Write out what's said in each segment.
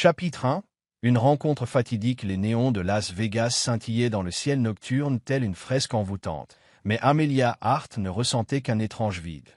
Chapitre 1. Une rencontre fatidique. Les néons de Las Vegas scintillaient dans le ciel nocturne telle une fresque envoûtante. Mais Amelia Hart ne ressentait qu'un étrange vide.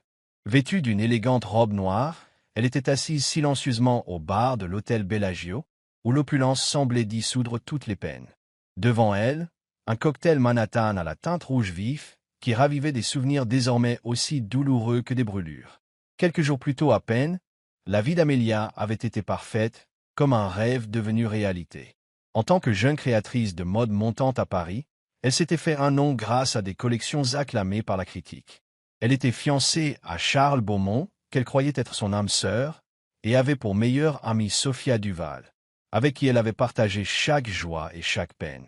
Vêtue d'une élégante robe noire, elle était assise silencieusement au bar de l'hôtel Bellagio, où l'opulence semblait dissoudre toutes les peines. Devant elle, un cocktail Manhattan à la teinte rouge vif, qui ravivait des souvenirs désormais aussi douloureux que des brûlures. Quelques jours plus tôt à peine, la vie d'Amelia avait été parfaite, comme un rêve devenu réalité. En tant que jeune créatrice de mode montante à Paris, elle s'était fait un nom grâce à des collections acclamées par la critique. Elle était fiancée à Charles Beaumont, qu'elle croyait être son âme sœur, et avait pour meilleure amie Sophia Duval, avec qui elle avait partagé chaque joie et chaque peine.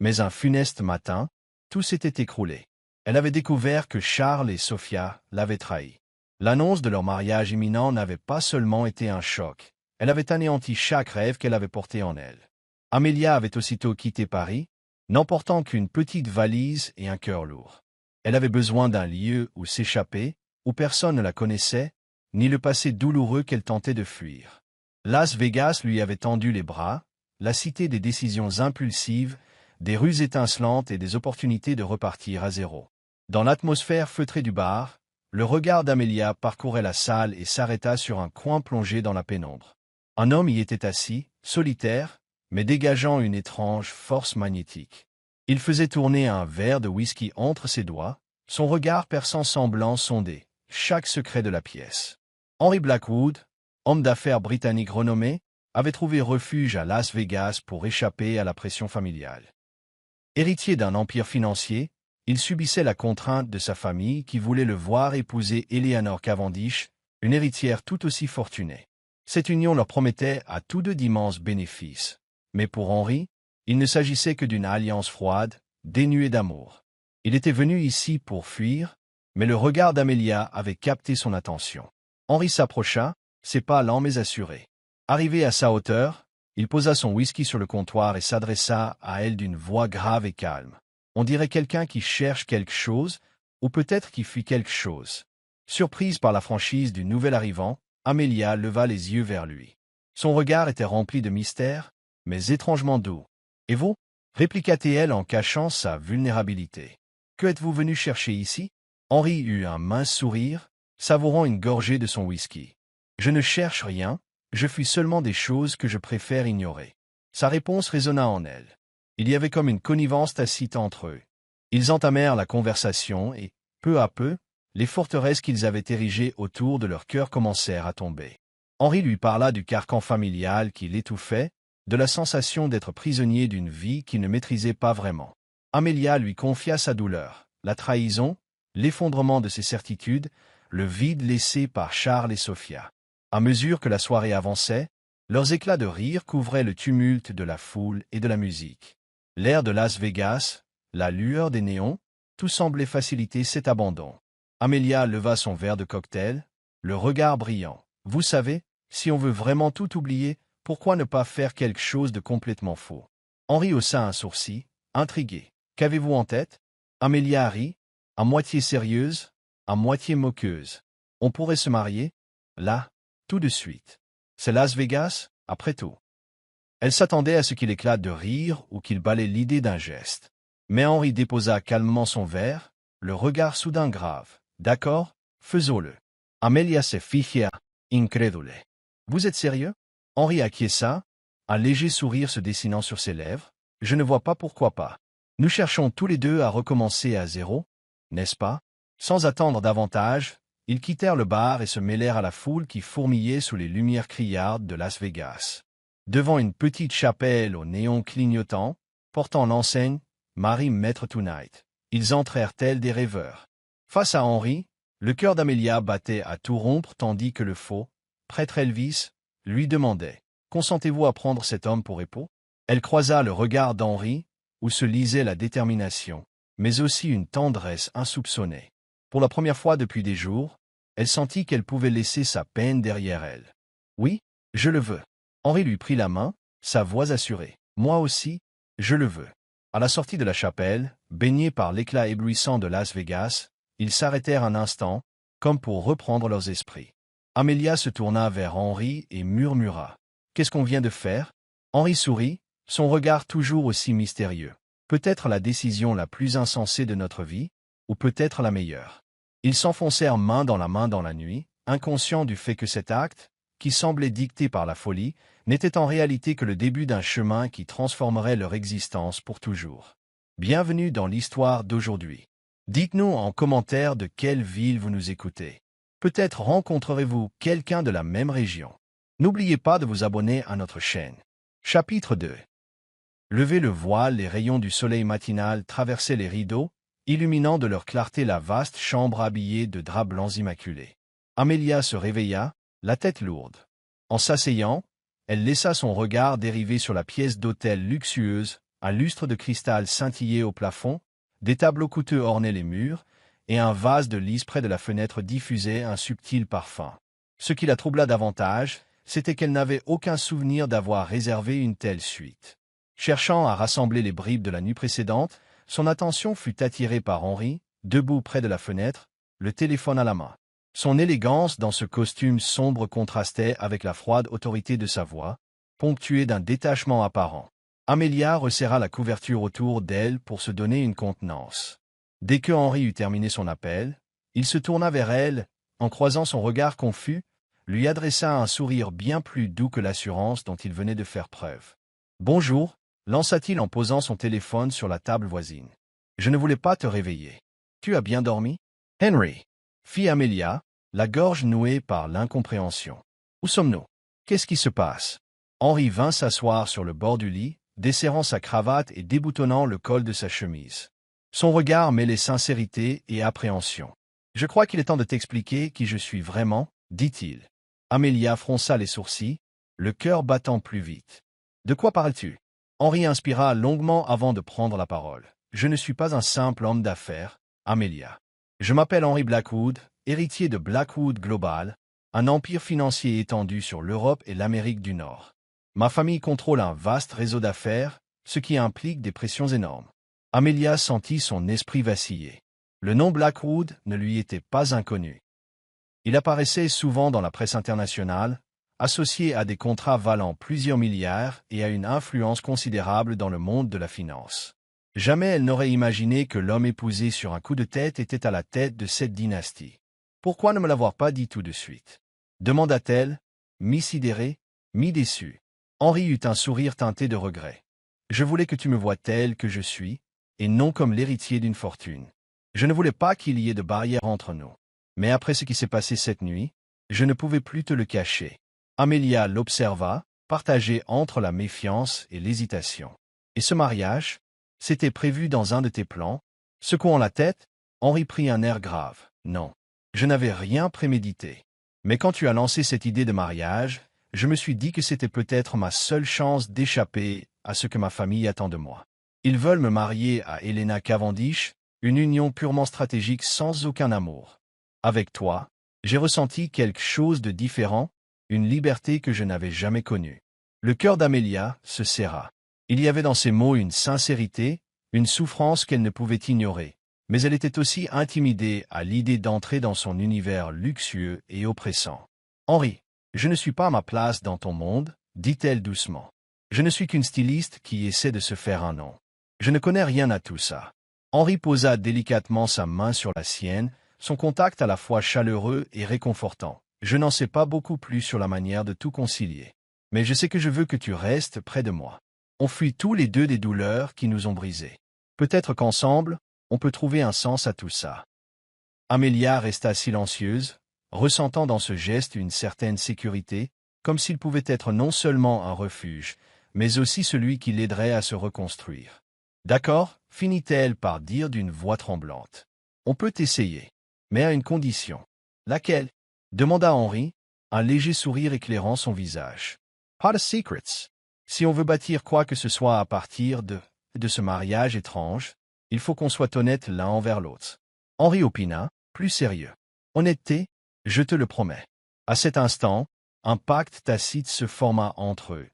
Mais un funeste matin, tout s'était écroulé. Elle avait découvert que Charles et Sophia l'avaient trahi. L'annonce de leur mariage imminent n'avait pas seulement été un choc, elle avait anéanti chaque rêve qu'elle avait porté en elle. Amelia avait aussitôt quitté Paris, n'emportant qu'une petite valise et un cœur lourd. Elle avait besoin d'un lieu où s'échapper, où personne ne la connaissait, ni le passé douloureux qu'elle tentait de fuir. Las Vegas lui avait tendu les bras, la cité des décisions impulsives, des rues étincelantes et des opportunités de repartir à zéro. Dans l'atmosphère feutrée du bar, le regard d'Amelia parcourait la salle et s'arrêta sur un coin plongé dans la pénombre. Un homme y était assis, solitaire, mais dégageant une étrange force magnétique. Il faisait tourner un verre de whisky entre ses doigts, son regard perçant semblant sonder chaque secret de la pièce. Henry Blackwood, homme d'affaires britannique renommé, avait trouvé refuge à Las Vegas pour échapper à la pression familiale. Héritier d'un empire financier, il subissait la contrainte de sa famille qui voulait le voir épouser Eleanor Cavendish, une héritière tout aussi fortunée. Cette union leur promettait à tous deux d'immenses bénéfices. Mais pour Henry, il ne s'agissait que d'une alliance froide, dénuée d'amour. Il était venu ici pour fuir, mais le regard d'Amelia avait capté son attention. Henry s'approcha, ses pas lents mais assurés. Arrivé à sa hauteur, il posa son whisky sur le comptoir et s'adressa à elle d'une voix grave et calme. On dirait quelqu'un qui cherche quelque chose, ou peut-être qui fuit quelque chose. Surprise par la franchise du nouvel arrivant, Amelia leva les yeux vers lui. Son regard était rempli de mystère, mais étrangement doux. « Et vous » répliqua-t-elle en cachant sa vulnérabilité. « Que êtes-vous venu chercher ici » Henry eut un mince sourire, savourant une gorgée de son whisky. « Je ne cherche rien, je fuis seulement des choses que je préfère ignorer. » Sa réponse résonna en elle. Il y avait comme une connivence tacite entre eux. Ils entamèrent la conversation et, peu à peu, les forteresses qu'ils avaient érigées autour de leur cœur commencèrent à tomber. Henry lui parla du carcan familial qui l'étouffait, de la sensation d'être prisonnier d'une vie qu'il ne maîtrisait pas vraiment. Amelia lui confia sa douleur, la trahison, l'effondrement de ses certitudes, le vide laissé par Charles et Sophia. À mesure que la soirée avançait, leurs éclats de rire couvraient le tumulte de la foule et de la musique. L'air de Las Vegas, la lueur des néons, tout semblait faciliter cet abandon. Amelia leva son verre de cocktail, le regard brillant. « Vous savez, si on veut vraiment tout oublier, pourquoi ne pas faire quelque chose de complètement faux » Henry haussa un sourcil, intrigué. « Qu'avez-vous en tête » Amelia rit, à moitié sérieuse, à moitié moqueuse. « On pourrait se marier, là, tout de suite. C'est Las Vegas, après tout. » Elle s'attendait à ce qu'il éclate de rire ou qu'il balaie l'idée d'un geste. Mais Henry déposa calmement son verre, le regard soudain grave. « D'accord, faisons-le. » Amelia se fija, incrédule. « Vous êtes sérieux » Henry acquiesça, un léger sourire se dessinant sur ses lèvres. « Je ne vois pas pourquoi pas. Nous cherchons tous les deux à recommencer à zéro, n'est-ce pas ?» Sans attendre davantage, ils quittèrent le bar et se mêlèrent à la foule qui fourmillait sous les lumières criardes de Las Vegas. Devant une petite chapelle aux néons clignotants, portant l'enseigne « Marie Maître Tonight », ils entrèrent tels des rêveurs. Face à Henry, le cœur d'Amelia battait à tout rompre tandis que le faux, prêtre Elvis, lui demandait « Consentez-vous à prendre cet homme pour époux ?» Elle croisa le regard d'Henry, où se lisait la détermination, mais aussi une tendresse insoupçonnée. Pour la première fois depuis des jours, elle sentit qu'elle pouvait laisser sa peine derrière elle. « Oui, je le veux. » Henry lui prit la main, sa voix assurée. « Moi aussi, je le veux. » À la sortie de la chapelle, baignés par l'éclat éblouissant de Las Vegas, ils s'arrêtèrent un instant, comme pour reprendre leurs esprits. Amelia se tourna vers Henry et murmura. « Qu'est-ce qu'on vient de faire? Henri sourit, son regard toujours aussi mystérieux. Peut-être la décision la plus insensée de notre vie, ou peut-être la meilleure. Ils s'enfoncèrent main dans la nuit, inconscients du fait que cet acte, qui semblait dicté par la folie, n'était en réalité que le début d'un chemin qui transformerait leur existence pour toujours. Bienvenue dans l'histoire d'aujourd'hui. Dites-nous en commentaire de quelle ville vous nous écoutez. Peut-être rencontrerez-vous quelqu'un de la même région. N'oubliez pas de vous abonner à notre chaîne. Chapitre 2. Levez le voile, les rayons du soleil matinal traversaient les rideaux, illuminant de leur clarté la vaste chambre habillée de draps blancs immaculés. Amelia se réveilla, la tête lourde. En s'asseyant, elle laissa son regard dériver sur la pièce d'hôtel luxueuse, un lustre de cristal scintillait au plafond, des tableaux coûteux ornaient les murs, et un vase de lys près de la fenêtre diffusait un subtil parfum. Ce qui la troubla davantage, c'était qu'elle n'avait aucun souvenir d'avoir réservé une telle suite. Cherchant à rassembler les bribes de la nuit précédente, son attention fut attirée par Henri, debout près de la fenêtre, le téléphone à la main. Son élégance dans ce costume sombre contrastait avec la froide autorité de sa voix, ponctuée d'un détachement apparent. Amelia resserra la couverture autour d'elle pour se donner une contenance. Dès que Henri eut terminé son appel, il se tourna vers elle, en croisant son regard confus, lui adressa un sourire bien plus doux que l'assurance dont il venait de faire preuve. « Bonjour », lança-t-il en posant son téléphone sur la table voisine. « Je ne voulais pas te réveiller. Tu as bien dormi? » « Henry » fit Amelia, la gorge nouée par l'incompréhension. « Où sommes-nous? Qu'est-ce qui se passe ?» Henri vint s'asseoir sur le bord du lit, desserrant sa cravate et déboutonnant le col de sa chemise. Son regard mêlait sincérité et appréhension. « Je crois qu'il est temps de t'expliquer qui je suis vraiment, » dit-il. Amelia fronça les sourcils, le cœur battant plus vite. « De quoi parles-tu » Henri inspira longuement avant de prendre la parole. « Je ne suis pas un simple homme d'affaires, Amelia. Je m'appelle Henry Blackwood, héritier de Blackwood Global, un empire financier étendu sur l'Europe et l'Amérique du Nord. Ma famille contrôle un vaste réseau d'affaires, ce qui implique des pressions énormes. » Amelia sentit son esprit vaciller. Le nom Blackwood ne lui était pas inconnu. Il apparaissait souvent dans la presse internationale, associé à des contrats valant plusieurs milliards et à une influence considérable dans le monde de la finance. Jamais elle n'aurait imaginé que l'homme épousé sur un coup de tête était à la tête de cette dynastie. « Pourquoi ne me l'avoir pas dit tout de suite ?» demanda-t-elle, mi-sidérée, mi-déçue. Henri eut un sourire teinté de regret. « Je voulais que tu me voies tel que je suis, et non comme l'héritier d'une fortune. Je ne voulais pas qu'il y ait de barrière entre nous. Mais après ce qui s'est passé cette nuit, je ne pouvais plus te le cacher. » Amelia l'observa, partagée entre la méfiance et l'hésitation. « Et ce mariage? C'était prévu dans un de tes plans? » Secouant la tête, Henri prit un air grave. « Non, je n'avais rien prémédité. Mais quand tu as lancé cette idée de mariage, je me suis dit que c'était peut-être ma seule chance d'échapper à ce que ma famille attend de moi. Ils veulent me marier à Helena Cavendish, une union purement stratégique sans aucun amour. Avec toi, j'ai ressenti quelque chose de différent, une liberté que je n'avais jamais connue. » Le cœur d'Amelia se serra. Il y avait dans ces mots une sincérité, une souffrance qu'elle ne pouvait ignorer, mais elle était aussi intimidée à l'idée d'entrer dans son univers luxueux et oppressant. « Henri, je ne suis pas à ma place dans ton monde, » dit-elle doucement. « Je ne suis qu'une styliste qui essaie de se faire un nom. Je ne connais rien à tout ça. » Henri posa délicatement sa main sur la sienne, son contact à la fois chaleureux et réconfortant. « Je n'en sais pas beaucoup plus sur la manière de tout concilier. Mais je sais que je veux que tu restes près de moi. On fuit tous les deux des douleurs qui nous ont brisés. Peut-être qu'ensemble, on peut trouver un sens à tout ça. » Amelia resta silencieuse, ressentant dans ce geste une certaine sécurité, comme s'il pouvait être non seulement un refuge, mais aussi celui qui l'aiderait à se reconstruire. « D'accord, finit-elle par dire d'une voix tremblante. « On peut essayer, mais à une condition. »« Laquelle ?» demanda Henri, un léger sourire éclairant son visage. « Pas de secrets. Si on veut bâtir quoi que ce soit à partir de ce mariage étrange, il faut qu'on soit honnête l'un envers l'autre. » Henri opina, plus sérieux. « Honnêteté, je te le promets. » À cet instant, un pacte tacite se forma entre eux.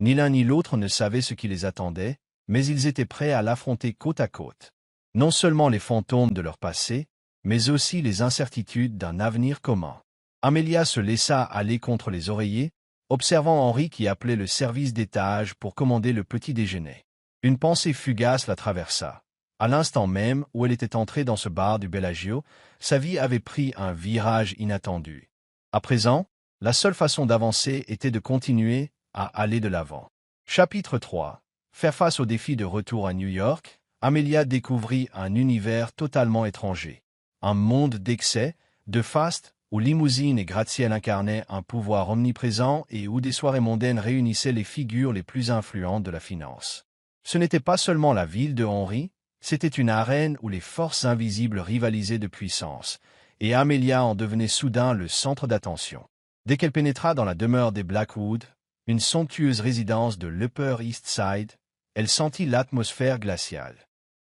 Ni l'un ni l'autre ne savait ce qui les attendait, mais ils étaient prêts à l'affronter côte à côte. Non seulement les fantômes de leur passé, mais aussi les incertitudes d'un avenir commun. Amelia se laissa aller contre les oreillers, observant Henri qui appelait le service d'étage pour commander le petit déjeuner. Une pensée fugace la traversa. À l'instant même où elle était entrée dans ce bar du Bellagio, sa vie avait pris un virage inattendu. À présent, la seule façon d'avancer était de continuer à aller de l'avant. Chapitre 3. Faire face au défi de retour à New York, Amelia découvrit un univers totalement étranger. Un monde d'excès, de faste, où limousines et gratte-ciel incarnaient un pouvoir omniprésent et où des soirées mondaines réunissaient les figures les plus influentes de la finance. Ce n'était pas seulement la ville de Henri, c'était une arène où les forces invisibles rivalisaient de puissance, et Amelia en devenait soudain le centre d'attention. Dès qu'elle pénétra dans la demeure des Blackwood, une somptueuse résidence de l'Upper East Side, elle sentit l'atmosphère glaciale.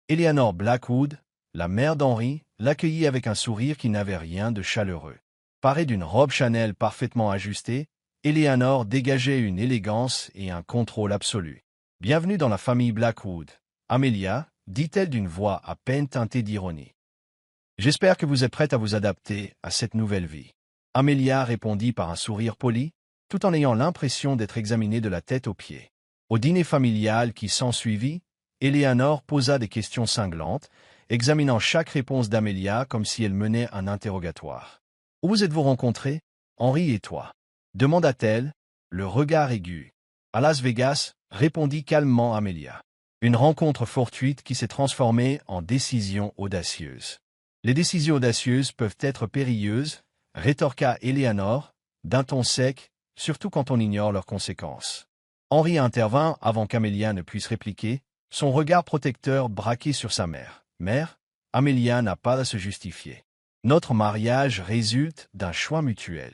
Eleanor Blackwood, la mère d'Henri, l'accueillit avec un sourire qui n'avait rien de chaleureux. Parée d'une robe Chanel parfaitement ajustée, Eleanor dégageait une élégance et un contrôle absolu. « Bienvenue dans la famille Blackwood, Amelia », dit-elle d'une voix à peine teintée d'ironie. « J'espère que vous êtes prête à vous adapter à cette nouvelle vie. » Amelia répondit par un sourire poli, tout en ayant l'impression d'être examinée de la tête aux pieds. Au dîner familial qui s'ensuivit, Eleanor posa des questions cinglantes, examinant chaque réponse d'Amelia comme si elle menait un interrogatoire. « Où vous êtes-vous rencontrés, Henri et toi » demanda-t-elle, le regard aigu. « À Las Vegas » répondit calmement Amelia. Une rencontre fortuite qui s'est transformée en décision audacieuse. « Les décisions audacieuses peuvent être périlleuses » rétorqua Eleanor, d'un ton sec, surtout quand on ignore leurs conséquences. Henri intervint avant qu'Amelia ne puisse répliquer, son regard protecteur braqué sur sa mère. « Mère, Amelia n'a pas à se justifier. Notre mariage résulte d'un choix mutuel. »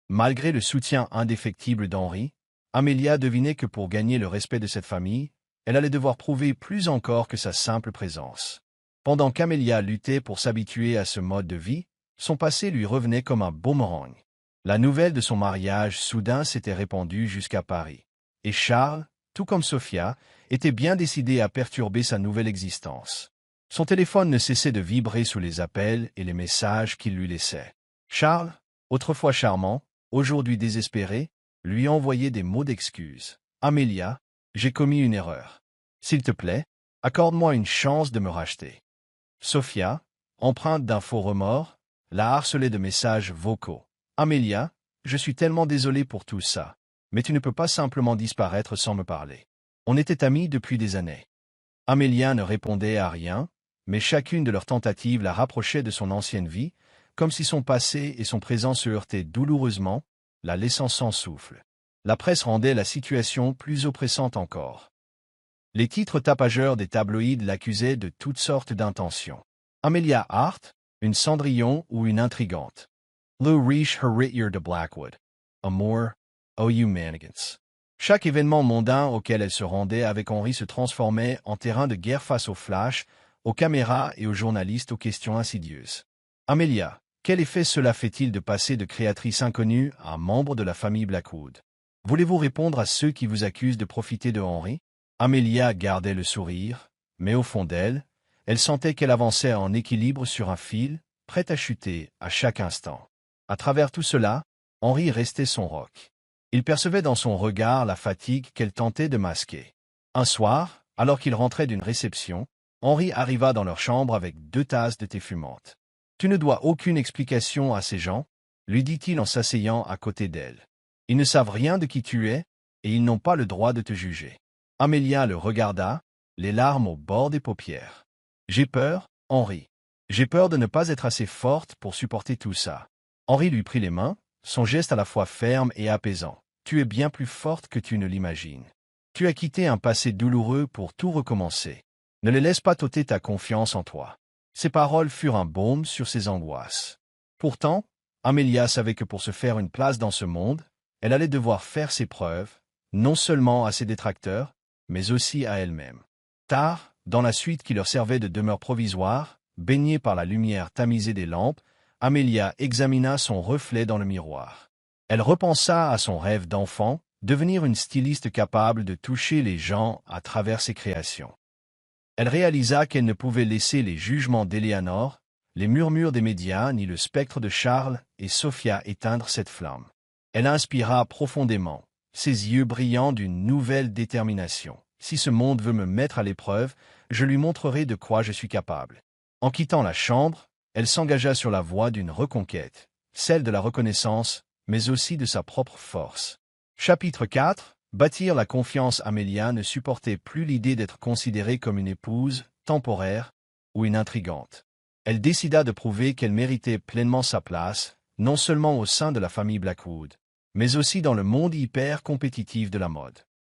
Malgré le soutien indéfectible d'Henri, Amelia devinait que pour gagner le respect de cette famille, elle allait devoir prouver plus encore que sa simple présence. Pendant qu'Amelia luttait pour s'habituer à ce mode de vie, son passé lui revenait comme un boomerang. La nouvelle de son mariage soudain s'était répandue jusqu'à Paris. Et Charles, tout comme Sophia, était bien décidé à perturber sa nouvelle existence. Son téléphone ne cessait de vibrer sous les appels et les messages qu'il lui laissait. Charles, autrefois charmant, aujourd'hui désespéré, lui envoyait des mots d'excuse. « Amelia, j'ai commis une erreur. S'il te plaît, accorde-moi une chance de me racheter. » Sophia, empreinte d'un faux remords, la harcelait de messages vocaux. « Amelia, je suis tellement désolé pour tout ça, mais tu ne peux pas simplement disparaître sans me parler. On était amis depuis des années. » Amelia ne répondait à rien, mais chacune de leurs tentatives la rapprochait de son ancienne vie, comme si son passé et son présent se heurtaient douloureusement, la laissant sans souffle. La presse rendait la situation plus oppressante encore. Les titres tapageurs des tabloïds l'accusaient de toutes sortes d'intentions. Amelia Hart, une Cendrillon ou une intrigante. Le riche héritier de Blackwood. Amour, ou manigance. Chaque événement mondain auquel elle se rendait avec Henri se transformait en terrain de guerre face aux flashs, aux caméras et aux journalistes aux questions insidieuses. Amelia, quel effet cela fait-il de passer de créatrice inconnue à membre de la famille Blackwood? Voulez-vous répondre à ceux qui vous accusent de profiter de Henri? Amelia gardait le sourire, mais au fond d'elle, elle sentait qu'elle avançait en équilibre sur un fil, prête à chuter à chaque instant. À travers tout cela, Henri restait son roc. Il percevait dans son regard la fatigue qu'elle tentait de masquer. Un soir, alors qu'il rentrait d'une réception, Henri arriva dans leur chambre avec 2 tasses de thé fumante. « Tu ne dois aucune explication à ces gens, » lui dit-il en s'asseyant à côté d'elle. « Ils ne savent rien de qui tu es, et ils n'ont pas le droit de te juger. » Amelia le regarda, les larmes au bord des paupières. « J'ai peur, Henri. J'ai peur de ne pas être assez forte pour supporter tout ça. » Henri lui prit les mains, son geste à la fois ferme et apaisant. « Tu es bien plus forte que tu ne l'imagines. Tu as quitté un passé douloureux pour tout recommencer. Ne les laisse pas t'ôter ta confiance en toi. » Ces paroles furent un baume sur ses angoisses. Pourtant, Amelia savait que pour se faire une place dans ce monde, elle allait devoir faire ses preuves, non seulement à ses détracteurs, mais aussi à elle-même. Tard, dans la suite qui leur servait de demeure provisoire, baignée par la lumière tamisée des lampes, Amelia examina son reflet dans le miroir. Elle repensa à son rêve d'enfant, devenir une styliste capable de toucher les gens à travers ses créations. Elle réalisa qu'elle ne pouvait laisser les jugements d'Eleanor, les murmures des médias ni le spectre de Charles et Sophia éteindre cette flamme. Elle inspira profondément, ses yeux brillant d'une nouvelle détermination. Si ce monde veut me mettre à l'épreuve, je lui montrerai de quoi je suis capable. En quittant la chambre, elle s'engagea sur la voie d'une reconquête, celle de la reconnaissance, mais aussi de sa propre force. Chapitre 4. Bâtir la confiance. Amelia ne supportait plus l'idée d'être considérée comme une épouse, temporaire, ou une intrigante. Elle décida de prouver qu'elle méritait pleinement sa place, non seulement au sein de la famille Blackwood, mais aussi dans le monde hyper compétitif de la mode.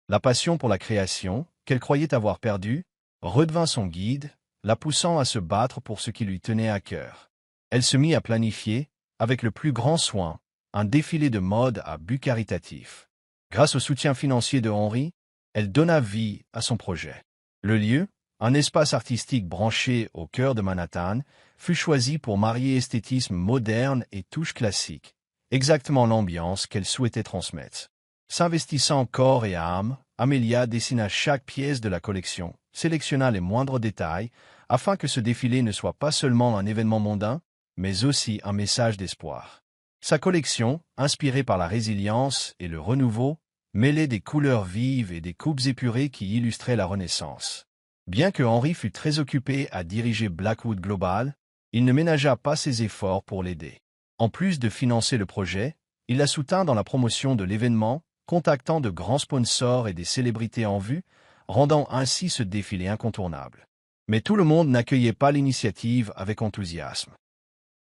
La passion pour la création, qu'elle croyait avoir perdue, redevint son guide, la poussant à se battre pour ce qui lui tenait à cœur. Elle se mit à planifier, avec le plus grand soin, un défilé de mode à but caritatif. Grâce au soutien financier de Henry, elle donna vie à son projet. Le lieu, un espace artistique branché au cœur de Manhattan, fut choisi pour marier esthétisme moderne et touche classique, exactement l'ambiance qu'elle souhaitait transmettre. S'investissant corps et âme, Amelia dessina chaque pièce de la collection, sélectionna les moindres détails, afin que ce défilé ne soit pas seulement un événement mondain, mais aussi un message d'espoir. Sa collection, inspirée par la résilience et le renouveau, mêlait des couleurs vives et des coupes épurées qui illustraient la Renaissance. Bien que Henry fût très occupé à diriger Blackwood Global, il ne ménagea pas ses efforts pour l'aider. En plus de financer le projet, il la soutint dans la promotion de l'événement, contactant de grands sponsors et des célébrités en vue, rendant ainsi ce défilé incontournable. Mais tout le monde n'accueillait pas l'initiative avec enthousiasme.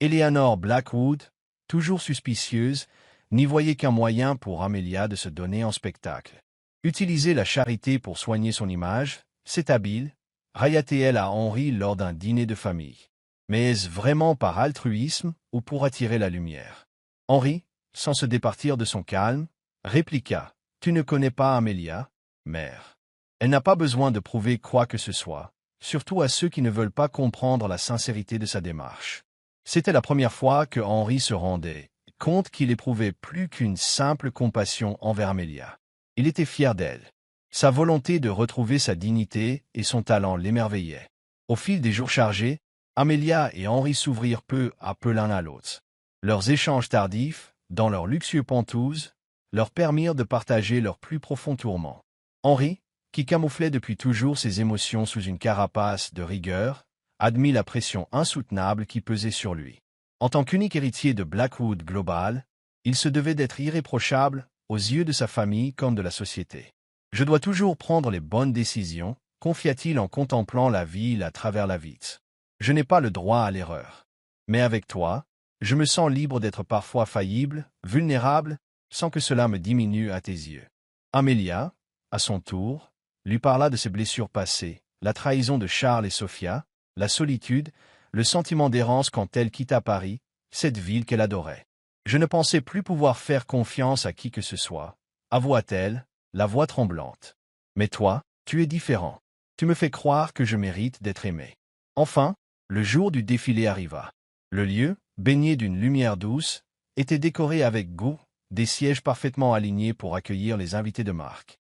Eleanor Blackwood, toujours suspicieuse, n'y voyait qu'un moyen pour Amelia de se donner en spectacle. Utiliser la charité pour soigner son image, c'est habile, raillait-elle à Henry lors d'un dîner de famille. Mais est-ce vraiment par altruisme ou pour attirer la lumière? Henry, sans se départir de son calme, répliqua « Tu ne connais pas Amelia, mère. Elle n'a pas besoin de prouver quoi que ce soit, surtout à ceux qui ne veulent pas comprendre la sincérité de sa démarche. » C'était la première fois que Henry se rendait compte qu'il éprouvait plus qu'une simple compassion envers Amelia. Il était fier d'elle. Sa volonté de retrouver sa dignité et son talent l'émerveillaient. Au fil des jours chargés, Amelia et Henry s'ouvrirent peu à peu l'un à l'autre. Leurs échanges tardifs, dans leurs luxueux pantoufles, leur permirent de partager leurs plus profonds tourments. Henry, qui camouflait depuis toujours ses émotions sous une carapace de rigueur, admit la pression insoutenable qui pesait sur lui. En tant qu'unique héritier de Blackwood Global, il se devait d'être irréprochable aux yeux de sa famille comme de la société. « Je dois toujours prendre les bonnes décisions », confia-t-il en contemplant la ville à travers la vitre. « Je n'ai pas le droit à l'erreur. Mais avec toi, je me sens libre d'être parfois faillible, vulnérable, sans que cela me diminue à tes yeux. » Amelia, à son tour, lui parla de ses blessures passées, la trahison de Charles et Sophia, la solitude, le sentiment d'errance quand elle quitta Paris, cette ville qu'elle adorait. « Je ne pensais plus pouvoir faire confiance à qui que ce soit, » avoua-t-elle, la voix tremblante. « Mais toi, tu es différent. Tu me fais croire que je mérite d'être aimé. » Enfin, le jour du défilé arriva. Le lieu, baigné d'une lumière douce, était décoré avec goût, des sièges parfaitement alignés pour accueillir les invités de marque.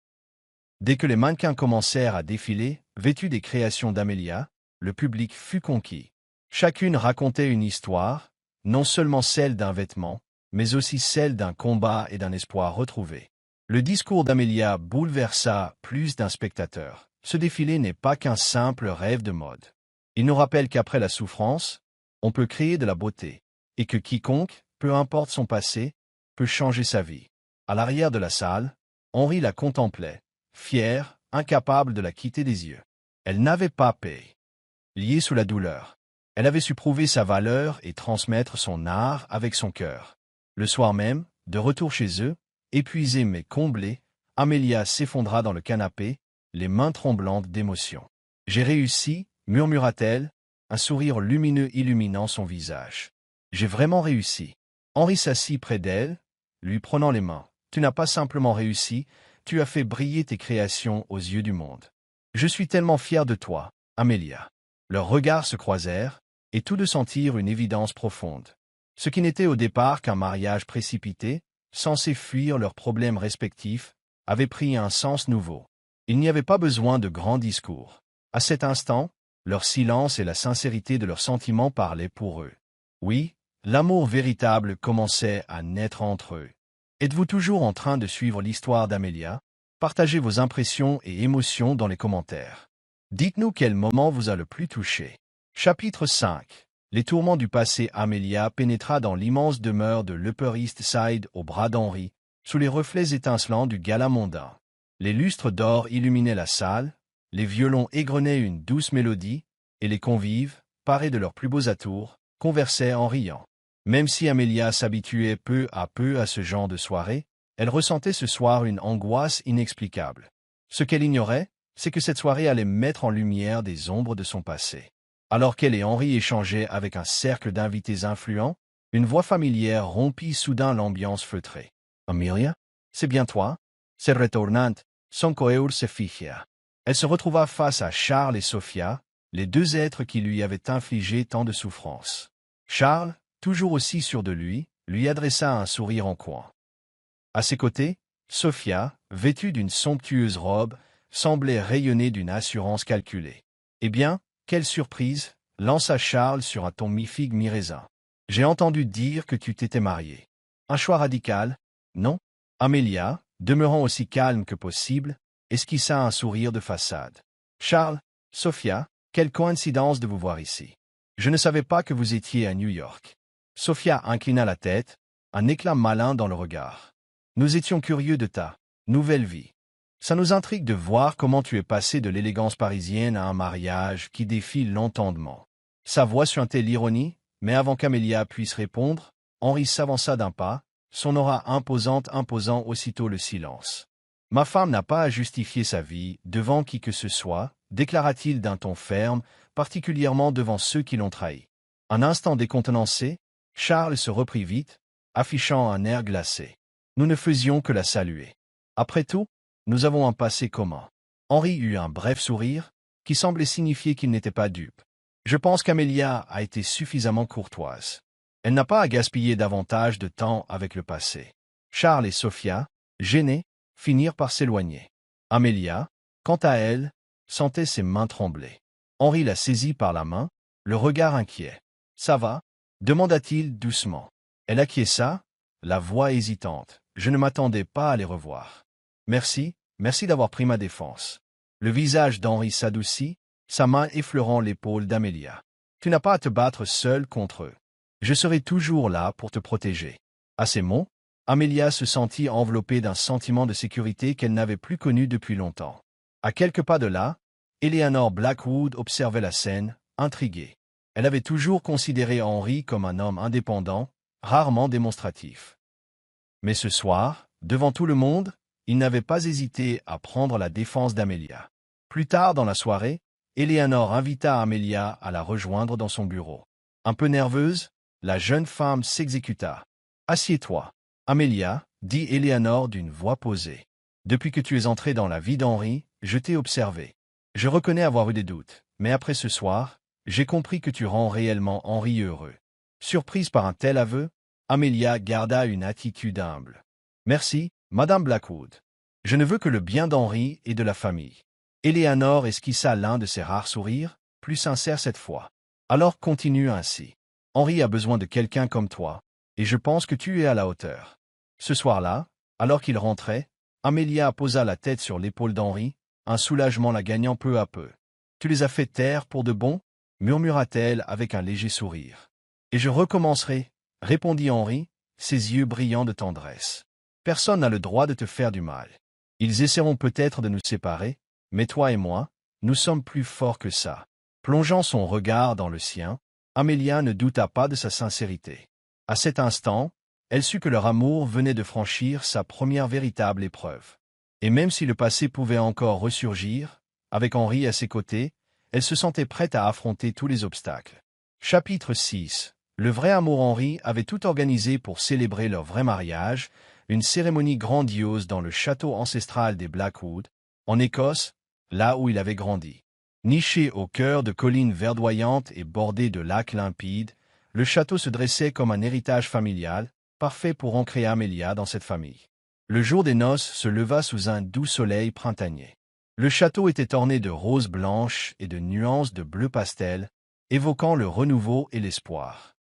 Dès que les mannequins commencèrent à défiler, vêtus des créations d'Amelia, le public fut conquis. Chacune racontait une histoire, non seulement celle d'un vêtement, mais aussi celle d'un combat et d'un espoir retrouvé. Le discours d'Amelia bouleversa plus d'un spectateur. Ce défilé n'est pas qu'un simple rêve de mode. Il nous rappelle qu'après la souffrance, on peut créer de la beauté, et que quiconque, peu importe son passé, peut changer sa vie. À l'arrière de la salle, Henry la contemplait, fier, incapable de la quitter des yeux. Elle n'avait pas paix. Liée sous la douleur, elle avait su prouver sa valeur et transmettre son art avec son cœur. Le soir même, de retour chez eux, épuisée mais comblée, Amelia s'effondra dans le canapé, les mains tremblantes d'émotion. « J'ai réussi » murmura-t-elle, un sourire lumineux illuminant son visage. « J'ai vraiment réussi. » Henry s'assit près d'elle, lui prenant les mains. « Tu n'as pas simplement réussi, tu as fait briller tes créations aux yeux du monde. Je suis tellement fier de toi, Amelia. » Leurs regards se croisèrent, et tous deux sentirent une évidence profonde. Ce qui n'était au départ qu'un mariage précipité, censé fuir leurs problèmes respectifs, avait pris un sens nouveau. Il n'y avait pas besoin de grands discours. À cet instant, leur silence et la sincérité de leurs sentiments parlaient pour eux. Oui, l'amour véritable commençait à naître entre eux. Êtes-vous toujours en train de suivre l'histoire d'Amelia? Partagez vos impressions et émotions dans les commentaires. Dites-nous quel moment vous a le plus touché. Chapitre 5. Les tourments du passé. Amelia pénétra dans l'immense demeure de l'Upper East Side au bras d'Henri, sous les reflets étincelants du gala mondain. Les lustres d'or illuminaient la salle, les violons égrenaient une douce mélodie, et les convives, parés de leurs plus beaux atours, conversaient en riant. Même si Amelia s'habituait peu à peu à ce genre de soirée, elle ressentait ce soir une angoisse inexplicable. Ce qu'elle ignorait, c'est que cette soirée allait mettre en lumière des ombres de son passé. Alors qu'elle et Henri échangeaient avec un cercle d'invités influents, une voix familière rompit soudain l'ambiance feutrée. « Amelia, c'est bien toi? C'est retournante, son coeur se fichea. » Elle se retrouva face à Charles et Sophia, les deux êtres qui lui avaient infligé tant de souffrances. Charles, toujours aussi sûr de lui adressa un sourire en coin. À ses côtés, Sophia, vêtue d'une somptueuse robe, semblait rayonner d'une assurance calculée. « Eh bien, quelle surprise !» lança Charles sur un ton mi-figue mi-raisin. « J'ai entendu dire que tu t'étais marié. Un choix radical, non ?» Amelia, demeurant aussi calme que possible, esquissa un sourire de façade. « Charles, Sophia, quelle coïncidence de vous voir ici. Je ne savais pas que vous étiez à New York. » Sophia inclina la tête, un éclat malin dans le regard. « Nous étions curieux de ta nouvelle vie. Ça nous intrigue de voir comment tu es passé de l'élégance parisienne à un mariage qui défie l'entendement. » Sa voix suintait l'ironie, mais avant qu'Amelia puisse répondre, Henri s'avança d'un pas, son aura imposante imposant aussitôt le silence. « Ma femme n'a pas à justifier sa vie devant qui que ce soit, déclara-t-il d'un ton ferme, particulièrement devant ceux qui l'ont trahi. » Un instant décontenancé, Charles se reprit vite, affichant un air glacé. « Nous ne faisions que la saluer. Après tout, nous avons un passé commun. » Henri eut un bref sourire, qui semblait signifier qu'il n'était pas dupe. « Je pense qu'Amelia a été suffisamment courtoise. Elle n'a pas à gaspiller davantage de temps avec le passé. » Charles et Sophia, gênés, finirent par s'éloigner. Amelia, quant à elle, sentait ses mains trembler. Henri la saisit par la main, le regard inquiet. « Ça va ?» demanda-t-il doucement. Elle acquiesça, la voix hésitante. « Je ne m'attendais pas à les revoir. »« Merci, merci d'avoir pris ma défense. » Le visage d'Henri s'adoucit, sa main effleurant l'épaule d'Amelia. « Tu n'as pas à te battre seul contre eux. Je serai toujours là pour te protéger. » À ces mots, Amelia se sentit enveloppée d'un sentiment de sécurité qu'elle n'avait plus connu depuis longtemps. À quelques pas de là, Eleanor Blackwood observait la scène, intriguée. Elle avait toujours considéré Henri comme un homme indépendant, rarement démonstratif. Mais ce soir, devant tout le monde, il n'avait pas hésité à prendre la défense d'Amelia. Plus tard dans la soirée, Eleanor invita Amelia à la rejoindre dans son bureau. Un peu nerveuse, la jeune femme s'exécuta. « Assieds-toi. » « Amelia, » dit Eleanor d'une voix posée. « Depuis que tu es entrée dans la vie d'Henri, je t'ai observé. Je reconnais avoir eu des doutes, mais après ce soir, j'ai compris que tu rends réellement Henri heureux. » Surprise par un tel aveu, Amelia garda une attitude humble. « Merci, Madame Blackwood. Je ne veux que le bien d'Henri et de la famille. » Eleanor esquissa l'un de ses rares sourires, plus sincère cette fois. « Alors continue ainsi. Henri a besoin de quelqu'un comme toi, et je pense que tu es à la hauteur. » Ce soir-là, alors qu'il rentrait, Amelia posa la tête sur l'épaule d'Henri, un soulagement la gagnant peu à peu. « Tu les as fait taire pour de bon ?» murmura-t-elle avec un léger sourire. « Et je recommencerai, » répondit Henri, ses yeux brillants de tendresse. « Personne n'a le droit de te faire du mal. Ils essaieront peut-être de nous séparer, mais toi et moi, nous sommes plus forts que ça. » Plongeant son regard dans le sien, Amelia ne douta pas de sa sincérité. À cet instant, elle sut que leur amour venait de franchir sa première véritable épreuve. Et même si le passé pouvait encore ressurgir, avec Henri à ses côtés, elle se sentait prête à affronter tous les obstacles. Chapitre 6. Le vrai amour. Henri avait tout organisé pour célébrer leur vrai mariage, une cérémonie grandiose dans le château ancestral des Blackwood, en Écosse, là où il avait grandi. Niché au cœur de collines verdoyantes et bordé de lacs limpides, le château se dressait comme un héritage familial, parfait pour ancrer Amelia dans cette famille. Le jour des noces se leva sous un doux soleil printanier. Le château était orné de roses blanches et de nuances de bleu pastel, évoquant le renouveau et l'espoir.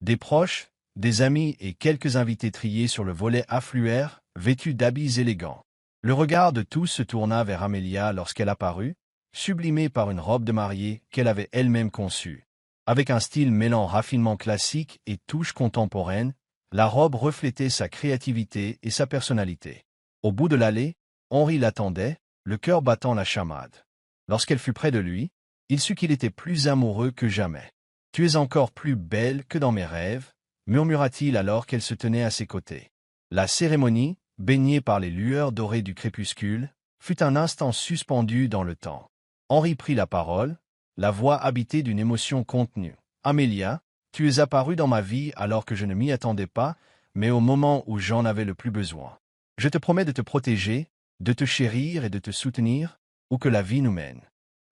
Des proches, des amis et quelques invités triés sur le volet affluèrent, vêtus d'habits élégants. Le regard de tous se tourna vers Amelia lorsqu'elle apparut, sublimée par une robe de mariée qu'elle avait elle-même conçue. Avec un style mêlant raffinement classique et touche contemporaine, la robe reflétait sa créativité et sa personnalité. Au bout de l'allée, Henri l'attendait, le cœur battant la chamade. Lorsqu'elle fut près de lui, il sut qu'il était plus amoureux que jamais. « Tu es encore plus belle que dans mes rêves », murmura-t-il alors qu'elle se tenait à ses côtés. La cérémonie, baignée par les lueurs dorées du crépuscule, fut un instant suspendue dans le temps. Henri prit la parole, la voix habitée d'une émotion contenue. « Amelia, tu es apparue dans ma vie alors que je ne m'y attendais pas, mais au moment où j'en avais le plus besoin. Je te promets de te protéger, de te chérir et de te soutenir, où que la vie nous mène. »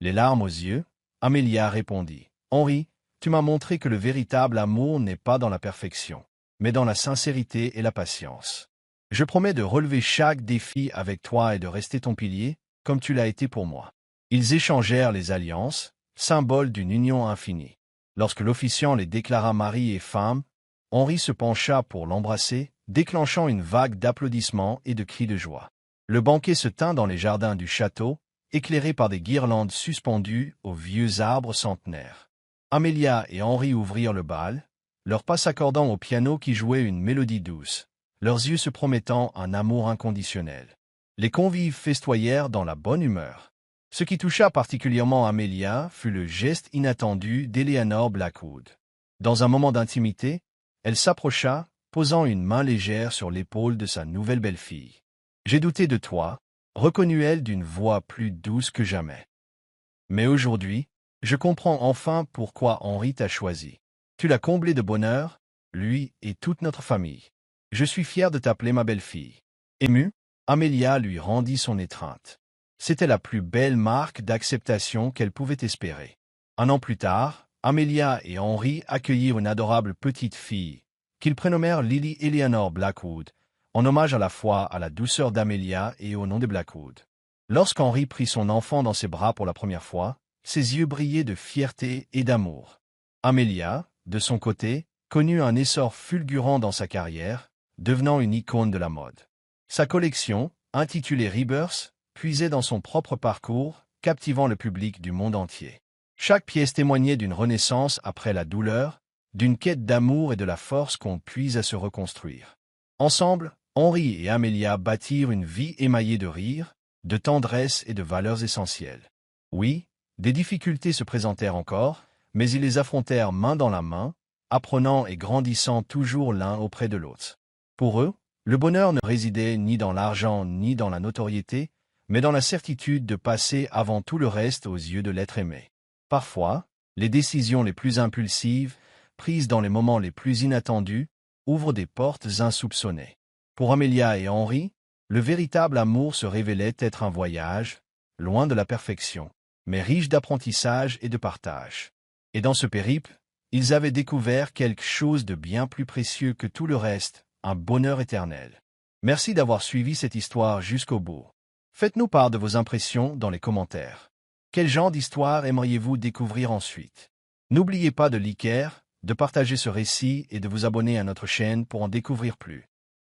Les larmes aux yeux, Amelia répondit. « Henri, tu m'as montré que le véritable amour n'est pas dans la perfection, mais dans la sincérité et la patience. Je promets de relever chaque défi avec toi et de rester ton pilier, comme tu l'as été pour moi. » Ils échangèrent les alliances, symbole d'une union infinie. Lorsque l'officiant les déclara mari et femme, Henri se pencha pour l'embrasser, déclenchant une vague d'applaudissements et de cris de joie. Le banquet se tint dans les jardins du château, éclairé par des guirlandes suspendues aux vieux arbres centenaires. Amelia et Henri ouvrirent le bal, leurs pas s'accordant au piano qui jouait une mélodie douce, leurs yeux se promettant un amour inconditionnel. Les convives festoyèrent dans la bonne humeur. Ce qui toucha particulièrement Amelia fut le geste inattendu d'Eleanor Blackwood. Dans un moment d'intimité, elle s'approcha, posant une main légère sur l'épaule de sa nouvelle belle-fille. « J'ai douté de toi », reconnut-elle d'une voix plus douce que jamais. « Mais aujourd'hui, je comprends enfin pourquoi Henri t'a choisi. Tu l'as comblé de bonheur, lui et toute notre famille. Je suis fier de t'appeler ma belle-fille. » Émue, Amelia lui rendit son étreinte. C'était la plus belle marque d'acceptation qu'elle pouvait espérer. Un an plus tard, Amelia et Henri accueillirent une adorable petite fille, qu'ils prénommèrent Lily Eleanor Blackwood, en hommage à la fois à la douceur d'Amelia et au nom de Blackwood. Lorsqu'Henri prit son enfant dans ses bras pour la première fois, ses yeux brillaient de fierté et d'amour. Amelia, de son côté, connut un essor fulgurant dans sa carrière, devenant une icône de la mode. Sa collection, intitulée Rebirth, puisait dans son propre parcours, captivant le public du monde entier. Chaque pièce témoignait d'une renaissance après la douleur, d'une quête d'amour et de la force qu'on puise à se reconstruire. Ensemble, Henri et Amelia bâtirent une vie émaillée de rire, de tendresse et de valeurs essentielles. Oui, des difficultés se présentèrent encore, mais ils les affrontèrent main dans la main, apprenant et grandissant toujours l'un auprès de l'autre. Pour eux, le bonheur ne résidait ni dans l'argent ni dans la notoriété, mais dans la certitude de passer avant tout le reste aux yeux de l'être aimé. Parfois, les décisions les plus impulsives, prises dans les moments les plus inattendus, ouvrent des portes insoupçonnées. Pour Amelia et Henri, le véritable amour se révélait être un voyage, loin de la perfection, mais riche d'apprentissage et de partage. Et dans ce périple, ils avaient découvert quelque chose de bien plus précieux que tout le reste, un bonheur éternel. Merci d'avoir suivi cette histoire jusqu'au bout. Faites-nous part de vos impressions dans les commentaires. Quel genre d'histoire aimeriez-vous découvrir ensuite? N'oubliez pas de liker, de partager ce récit et de vous abonner à notre chaîne pour en découvrir plus.